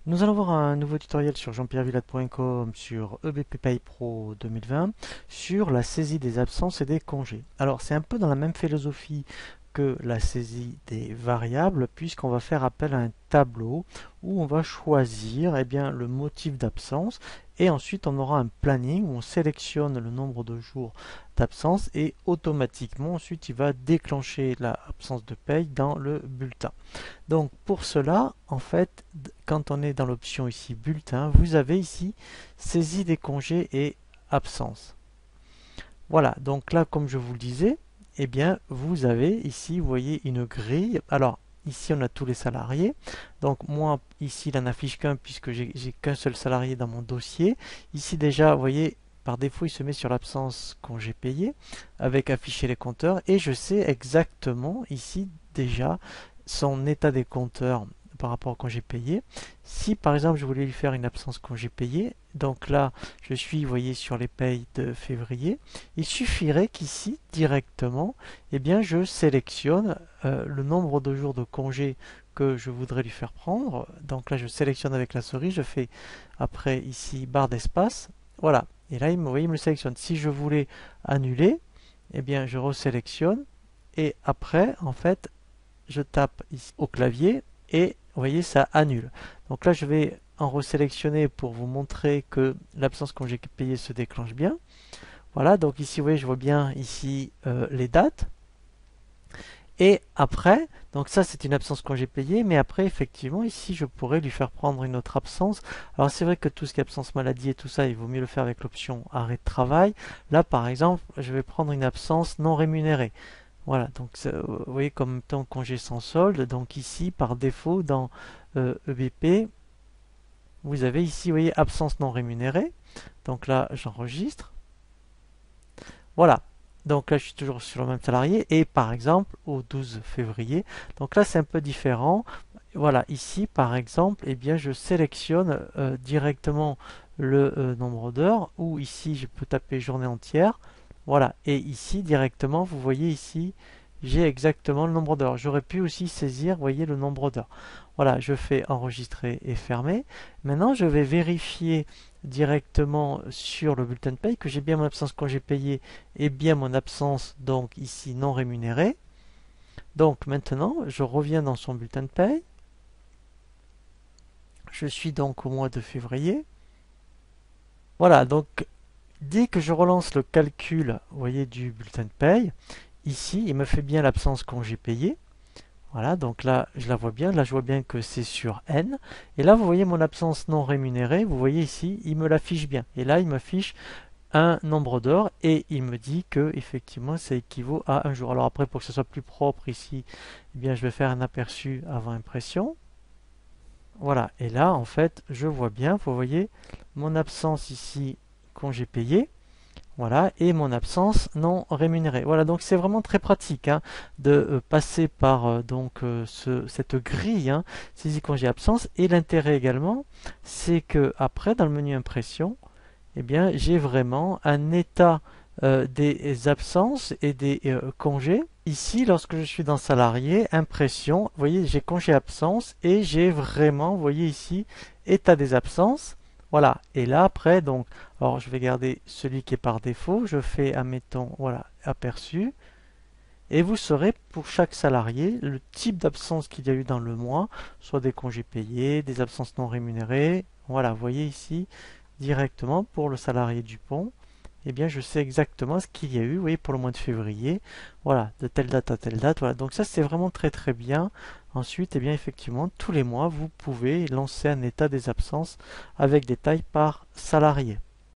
Nous allons voir un nouveau tutoriel sur jean-pierre-villade.com sur EBP Pay Pro 2020 sur la saisie des absences et des congés. Alors c'est un peu dans la même philosophie que la saisie des variables puisqu'on va faire appel à un tableau où on va choisir le motif d'absence et ensuite on aura un planning où on sélectionne le nombre de jours d'absence et automatiquement ensuite il va déclencher l'absence de paye dans le bulletin. Donc pour cela, en fait, quand on est dans l'option ici bulletin, vous avez ici saisie des congés et absence. Voilà, donc là, comme je vous le disais, vous avez ici, vous voyez, une grille. Alors, ici, on a tous les salariés. Donc, moi, ici, il n'en affiche qu'un puisque j'ai qu'un seul salarié dans mon dossier. Ici, déjà, vous voyez, par défaut, il se met sur l'absence congé payé avec afficher les compteurs. Et je sais exactement, ici, déjà, son état des compteurs par rapport au congé payé. Si par exemple je voulais lui faire une absence congé payé, donc là je suis, vous voyez, sur les payes de février, il suffirait qu'ici directement, je sélectionne le nombre de jours de congé que je voudrais lui faire prendre. Donc là je sélectionne avec la souris, je fais après ici barre d'espace, voilà. Et là vous voyez, il me le sélectionne. Si je voulais annuler, je resélectionne et après en fait je tape ici au clavier et vous voyez ça annule. Donc là je vais en resélectionner pour vous montrer que l'absence congé payé se déclenche bien. Voilà, donc ici vous voyez, je vois bien ici les dates. Et après, donc ça c'est une absence congé payé, mais après effectivement ici je pourrais lui faire prendre une autre absence. Alors c'est vrai que tout ce qui est absence maladie et tout ça, il vaut mieux le faire avec l'option arrêt de travail. Là par exemple, je vais prendre une absence non rémunérée. Voilà, donc vous voyez comme temps congé sans solde, donc ici par défaut dans EBP, vous avez ici, vous voyez, absence non rémunérée. Donc là, j'enregistre. Voilà, donc là je suis toujours sur le même salarié et par exemple au 12 février, donc là c'est un peu différent. Voilà, ici par exemple, je sélectionne directement le nombre d'heures ou ici je peux taper journée entière. Voilà, et ici directement, vous voyez ici, j'ai exactement le nombre d'heures. J'aurais pu aussi saisir, vous voyez, le nombre d'heures. Voilà, je fais enregistrer et fermer. Maintenant, je vais vérifier directement sur le bulletin de paye que j'ai bien mon absence congé payé et bien mon absence, donc ici non rémunérée. Donc maintenant, je reviens dans son bulletin de paye. Je suis donc au mois de février. Voilà, donc dès que je relance le calcul, vous voyez, du bulletin de paye, ici, il me fait bien l'absence congé payé. Voilà, donc là, je la vois bien. Là, je vois bien que c'est sur N. Et là, vous voyez mon absence non rémunérée. Vous voyez ici, il me l'affiche bien. Et là, il m'affiche un nombre d'heures et il me dit que effectivement, ça équivaut à un jour. Alors après, pour que ce soit plus propre ici, je vais faire un aperçu avant impression. Voilà, et là, en fait, je vois bien, vous voyez, mon absence ici, congé payé. Voilà, et mon absence non rémunérée. Voilà, donc c'est vraiment très pratique de passer par cette grille, saisie congé absence. Et l'intérêt également, c'est que après, dans le menu impression, j'ai vraiment un état des absences et des congés. Ici, lorsque je suis dans salarié, impression, vous voyez, j'ai congé absence et j'ai vraiment, vous voyez ici, état des absences. Voilà. Et là, après, donc, alors je vais garder celui qui est par défaut. Je fais, admettons, voilà, aperçu. Et vous saurez pour chaque salarié le type d'absence qu'il y a eu dans le mois, soit des congés payés, des absences non rémunérées. Voilà, vous voyez ici, directement pour le salarié Dupont, je sais exactement ce qu'il y a eu, vous voyez, pour le mois de février. Voilà, de telle date à telle date. Voilà, donc ça c'est vraiment très très bien. Ensuite, effectivement, tous les mois, vous pouvez lancer un état des absences avec détail par salarié.